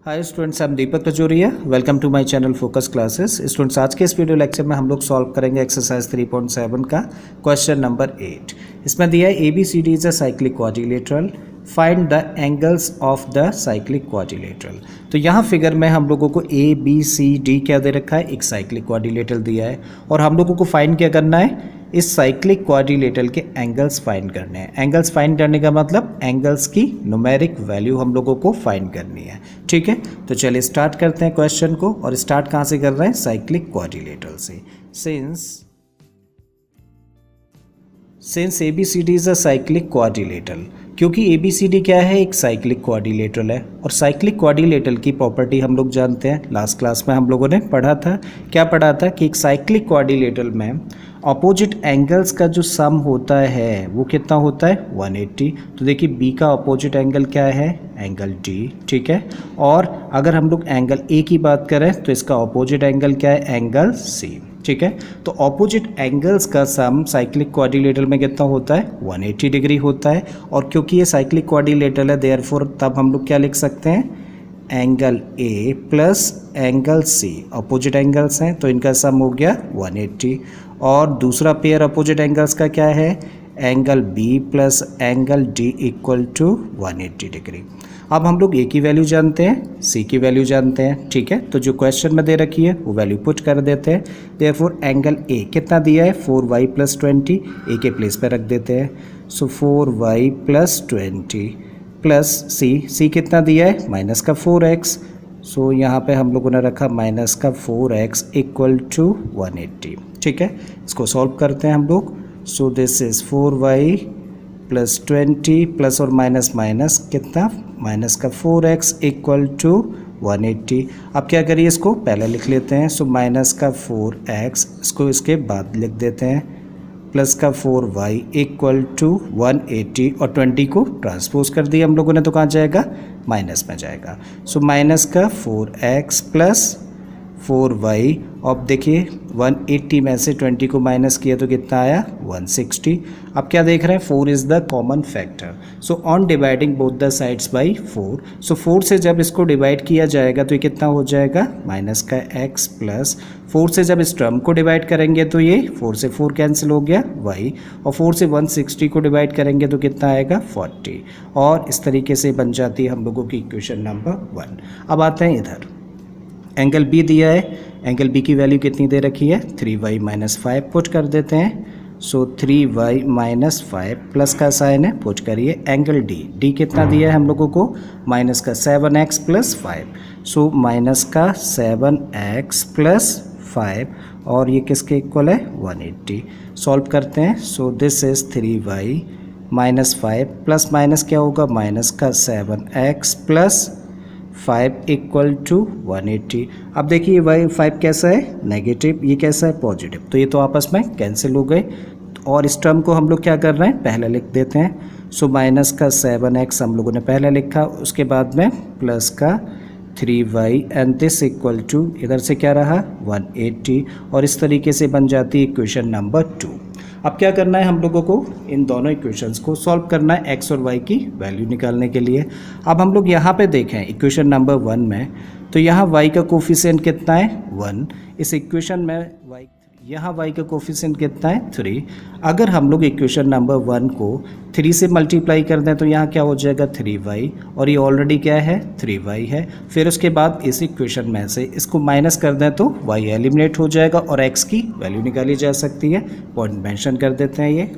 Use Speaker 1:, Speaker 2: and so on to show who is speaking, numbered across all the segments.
Speaker 1: Hi students, I am Deepak Kajoria. Welcome to my channel focus classes. Students, आज के इस video lecture में हम लोग सॉल्व करेंगे एक्सरसाइज 3.7 का क्वेश्चन नंबर 8। इसमें दिया है ABCD is a cyclic quadrilateral, find the angles of the cyclic quadrilateral. तो यहाँ फिगर में हम लोगों को ABCD क्या दे रखा है, एक साइक्लिक क्वाड्रिलेटरल दिया है और हम लोगों को फाइंड क्या करना है, इस साइक्लिक क्वाड्रिलेटरल के एंगल्स फाइंड करने हैं। एंगल्स फाइंड करने का मतलब एंगल्स की न्यूमेरिक वैल्यू हम लोगों को फाइंड करनी है। ठीक है, तो चलिए स्टार्ट करते हैं क्वेश्चन को। और स्टार्ट कहाँ से कर रहे हैं, साइक्लिक क्वाड्रिलेटरल से। Since ABCD is a cyclic quadrilateral, क्योंकि ABCD क्या है, एक साइक्लिक क्वाड्रिलेटरल है। और साइक्लिक क्वाड्रिलेटरल की प्रॉपर्टी हम लोग जानते हैं, लास्ट क्लास में हम लोगों ने पढ़ा था। क्या पढ़ा था कि एक साइक्लिक क्वाड्रिलेटरल में अपोजिट एंगल्स का जो सम होता है वो कितना होता है, 180। तो देखिए B का अपोजिट एंगल क्या है, एंगल D। ठीक है, और अगर हम लोग एंगल A की बात करें तो इसका अपोजिट एंगल क्या है, एंगल C। ठीक है, तो ऑपोजिट एंगल्स का सम साइक्लिक क्वाड्रिलेटरल में कितना होता है, 180 डिग्री होता है। और क्योंकि ये साइक्लिक क्वाड्रिलेटरल है, देयरफॉर तब हम लोग क्या लिख सकते हैं, angle A plus angle C opposite angles हैं तो इनका सम हो गया 180। और दूसरा पेयर अपोजिट एंगल्स का क्या है, angle B plus angle D equal to 180 degree. अब हम लोग A की वैल्यू जानते हैं, C की वैल्यू जानते हैं। ठीक है, तो जो क्वेश्चन में दे रखी है वो वैल्यू पुट कर देते हैं। देयरफॉर एंगल A कितना दिया है, 4y प्लस 20, A के प्लेस पे रख देते हैं। सो 4y प्लस 20 प्लस C कितना दिया है, माइनस का 4x। सो यहाँ पे हम लोगों ने रखा माइनस का 4x इक्वल टू 180। ठीक है, इसको सॉल्व करते हैं हम लोग। So this is 4y plus 20 plus और माइनस माइनस कितना, माइनस का 4x इक्वल टू 180। अब क्या करिए, इसको पहले लिख लेते हैं। सो माइनस का 4x इसको इसके बाद लिख देते हैं, प्लस का 4y इक्वल टू 180 और 20 को ट्रांसपोज कर दिया हम लोगों ने, तो कहाँ जाएगा, माइनस में जाएगा। सो माइनस का 4x प्लस 4y। अब देखिए 180 में से 20 को माइनस किया तो कितना आया, 160। अब क्या देख रहे हैं, 4 is the common factor. So on dividing both the sides by 4, सो 4 से जब इसको डिवाइड किया जाएगा तो ये कितना हो जाएगा, माइनस का x प्लस 4 से जब इस टर्म को डिवाइड करेंगे तो ये 4 से 4 कैंसिल हो गया y, और 4 से 160 को डिवाइड करेंगे तो कितना आएगा, 40। और इस तरीके से बन जाती है हम लोगों की इक्वेशन नंबर 1। अब आते हैं इधर, एंगल B दिया है, एंगल B की वैल्यू कितनी दे रखी है, 3y माइनस 5 पुट कर देते हैं। सो 3y माइनस 5 प्लस का साइन है, पुट करिए। एंगल D कितना दिया है हम लोगों को, माइनस का 7x प्लस 5। सो माइनस का 7x प्लस 5 और ये किसके इक्वल है, 180। सॉल्व करते हैं। So this is 3y minus 5 plus minus क्या होगा, माइनस का 7x प्लस 5 इक्वल टू 180। अब देखिए y 5 कैसा है, नेगेटिव, ये कैसा है, पॉजिटिव, तो ये तो आपस में कैंसिल हो गए। और इस टर्म को हम लोग क्या कर रहे हैं, पहले लिख देते हैं। सो माइनस का 7x हम लोगों ने पहले लिखा, उसके बाद में प्लस का 3y and this equal to इधर से क्या रहा, 180। और इस तरीके से बन जाती है इक्वेशन नंबर 2। अब क्या करना है हम लोगों को, इन दोनों इक्वेशंस को सॉल्व करना है x और y की वैल्यू निकालने के लिए। अब हम लोग यहाँ पे देखें इक्वेशन नंबर 1 में, तो यहाँ y का कोफिशिएंट कितना है, 1। इस इक्वेशन में y, यहाँ y का कोफिशिएंट कितना है, 3। अगर हम लोग इक्वेशन नंबर 1 को 3 से मल्टीप्लाई कर दें तो यहाँ क्या हो जाएगा, 3y, और ये ऑलरेडी क्या है, 3y है। फिर उसके बाद इस इक्वेशन में से इसको माइनस कर दें तो y एलिमिनेट हो जाएगा और x की वैल्यू निकाली जा सकती है। पॉइंट मेंशन कर देते हैं ये।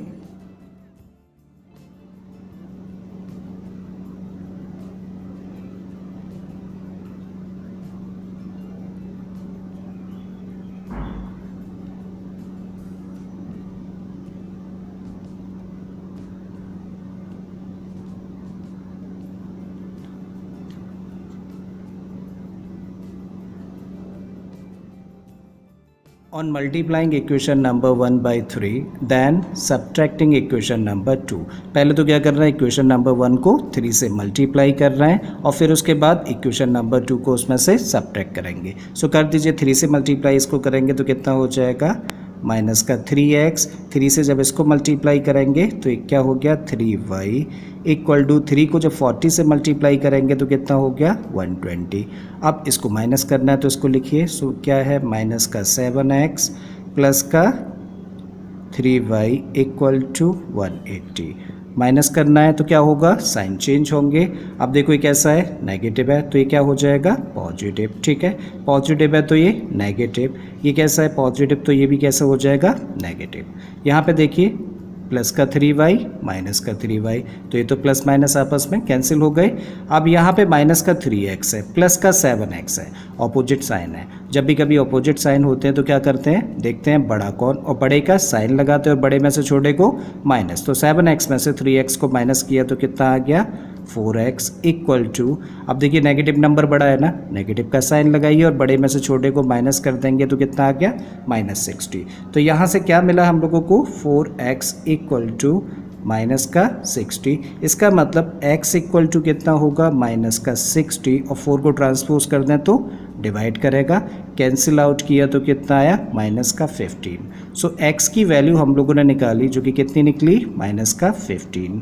Speaker 1: On multiplying equation number 1 by 3 then subtracting equation number 2, पहले तो क्या कर रहे हैं, इक्वेशन नंबर 1 को 3 से मल्टीप्लाई कर रहे हैं और फिर उसके बाद इक्वेशन नंबर 2 को उसमें से सब्ट्रैक्ट करेंगे। सो कर दीजिए, 3 से मल्टीप्लाई इसको करेंगे तो कितना हो जाएगा, माइनस का 3x, 3 से जब इसको मल्टीप्लाई करेंगे तो एक क्या हो गया 3y इक्वल टू 3 को जब 40 से मल्टीप्लाई करेंगे तो कितना हो गया 120। अब इसको माइनस करना है तो इसको लिखिए। सो क्या है माइनस का 7x प्लस का 3y इक्वल टू 180। माइनस करना है तो क्या होगा साइन चेंज होंगे। अब देखो ये कैसा है नेगेटिव है तो ये क्या हो जाएगा पॉजिटिव। ठीक है, पॉजिटिव है तो ये नेगेटिव, ये कैसा है पॉजिटिव तो ये भी कैसा हो जाएगा नेगेटिव। यहाँ पे देखिए प्लस का 3y माइनस का 3y तो ये तो प्लस माइनस आपस में कैंसिल हो गए। अब यहाँ पे माइनस का 3x है प्लस का 7x है, ऑपोजिट साइन है। जब भी कभी ऑपोजिट साइन होते हैं तो क्या करते हैं देखते हैं बड़ा कौन, और बड़े का साइन लगाते हैं और बड़े में से छोटे को माइनस। तो 7x में से 3x को माइनस किया तो कितना आ गया 4x इक्वल टू, अब देखिए नेगेटिव नंबर बड़ा है ना, नेगेटिव का साइन लगाइए और बड़े में से छोटे को माइनस कर देंगे तो कितना आ गया -60। तो यहाँ से क्या मिला हम लोगों को 4x इक्वल टू माइनस का 60। इसका मतलब x इक्वल टू कितना होगा माइनस का 60 और 4 को ट्रांसपोज कर दें तो डिवाइड करेगा, कैंसिल आउट किया तो कितना आया माइनस का 15। सो x की वैल्यू हम लोगों ने निकाली जो कि कितनी निकली माइनस का 15।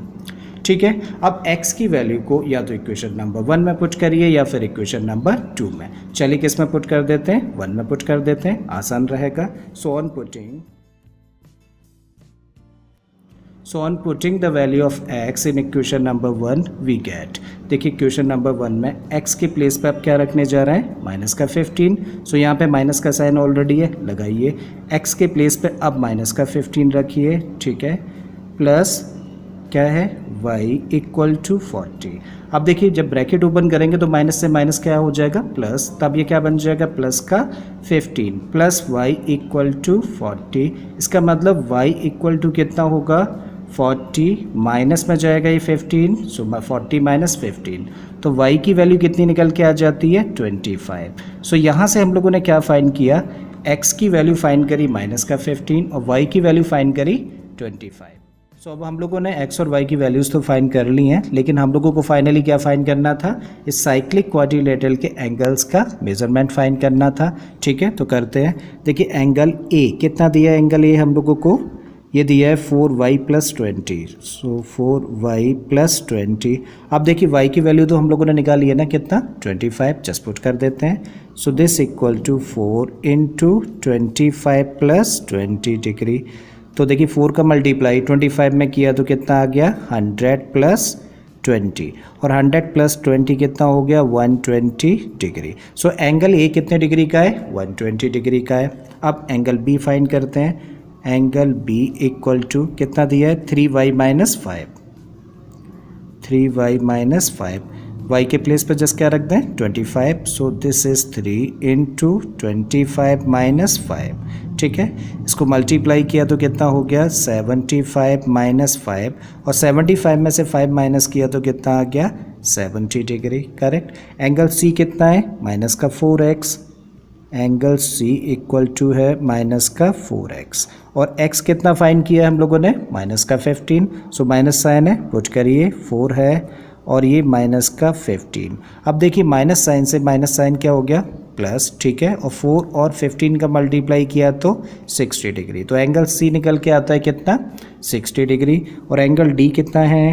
Speaker 1: ठीक है, अब x की वैल्यू को या तो इक्वेशन नंबर 1 में पुट करिए या फिर इक्वेशन नंबर 2 में। चलिए किस में पुट कर देते हैं 1 में पुट कर देते हैं, आसान रहेगा। So on putting the value of x in equation number 1 we get, देखिए इक्वेशन नंबर 1 में x के प्लेस पे आप क्या रखने जा रहे हैं माइनस का 15। सो यहाँ पे माइनस का साइन ऑलरेडी है लगाइए, x के प्लेस पे अब माइनस का 15 रखिए। ठीक है, प्लस क्या है y इक्वल टू 40। अब देखिए जब ब्रैकेट ओपन करेंगे तो माइनस से माइनस क्या हो जाएगा प्लस, तब ये क्या बन जाएगा प्लस का 15 प्लस y इक्वल टू 40। इसका मतलब y इक्वल टू कितना होगा 40, माइनस में जाएगा ये 15, सो 40 माइनस 15 तो y की वैल्यू कितनी निकल के आ जाती है 25। सो यहाँ से हम लोगों ने क्या फाइंड किया, x की वैल्यू फाइंड करी माइनस का 15 और y की वैल्यू फाइंड करी 25। सो अब हम लोगों ने x और y की वैल्यूज़ तो फाइंड कर ली हैं, लेकिन हम लोगों को फाइनली क्या फाइंड करना था, इस साइक्लिक क्वाड्रिलेटरल के एंगल्स का मेजरमेंट फाइंड करना था। ठीक है, तो करते हैं। देखिए एंगल A कितना दिया है, एंगल A हम लोगों को ये दिया है 4y प्लस 20। सो 4y प्लस 20। अब देखिए y की वैल्यू तो हम लोगों ने निकाली है ना कितना 25, जस्ट पुट कर देते हैं। So this equal to 4 into 25 plus 20 degree. तो देखिए 4 का मल्टीप्लाई 25 में किया तो कितना आ गया 100 प्लस 20 और 100 प्लस 20 कितना हो गया 120 डिग्री। सो एंगल A कितने डिग्री का है 120 डिग्री का है। अब एंगल B फाइंड करते हैं। एंगल B इक्वल टू कितना दिया है 3y minus 5, 3y minus 5, y के प्लेस पर जस्ट क्या रख दें 25। So this is 3 into 25 minus 5। ठीक है, इसको मल्टीप्लाई किया तो कितना हो गया 75 माइनस 5 और 75 में से 5 माइनस किया तो कितना आ गया 70 डिग्री। करेक्ट। एंगल C कितना है माइनस का 4x, angle C equal to है माइनस का 4x और x कितना फाइंड किया है हम लोगों ने माइनस का 15। सो माइनस साइन है पुट करिए 4 है और ये माइनस का 15। अब देखिए माइनस साइन से माइनस साइन क्या हो गया प्लस। ठीक है, और 4 और 15 का मल्टीप्लाई किया तो 60 डिग्री। तो एंगल C निकल के आता है कितना 60 डिग्री। और एंगल D कितना है,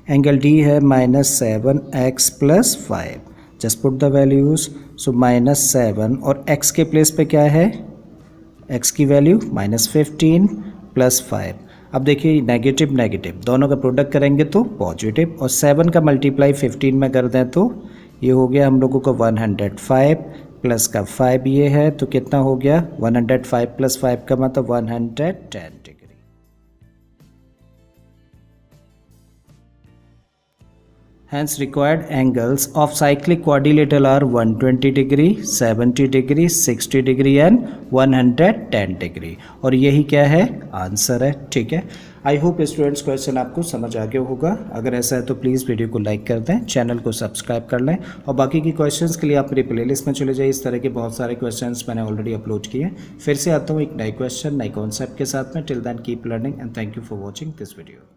Speaker 1: एंगल D है minus 7x plus 5। Just put the values. So minus 7 और x के प्लेस पे क्या है, x की वैल्यू माइनस 15 प्लस 5। अब देखिए नेगेटिव नेगेटिव दोनों का प्रोडक्ट करेंगे तो पॉजिटिव और 7 का मल्टीप्लाई 15 में कर दें तो ये हो गया हम लोगों को 105 प्लस का 5 ये है तो कितना हो गया 105 प्लस 5 का मतलब 110 degree. Hence required angles of cyclic quadrilateral are 120 degree, 70 degree, 60 degree and 110 degree। और यही क्या है आंसर है। ठीक है, आई होप स्टूडेंट्स क्वेश्चन आपको समझ आ गया होगा। अगर ऐसा है तो प्लीज़ वीडियो को लाइक कर दें, चैनल को सब्सक्राइब कर लें और बाकी की क्वेश्चंस के लिए आप मेरी प्लेलिस्ट में चले जाइए। इस तरह के बहुत सारे क्वेश्चंस मैंने ऑलरेडी अपलोड किए। फिर से आता हूँ एक नए क्वेश्चन नए कॉन्सेप्ट के साथ में। Till then keep learning and thank you for watching this video.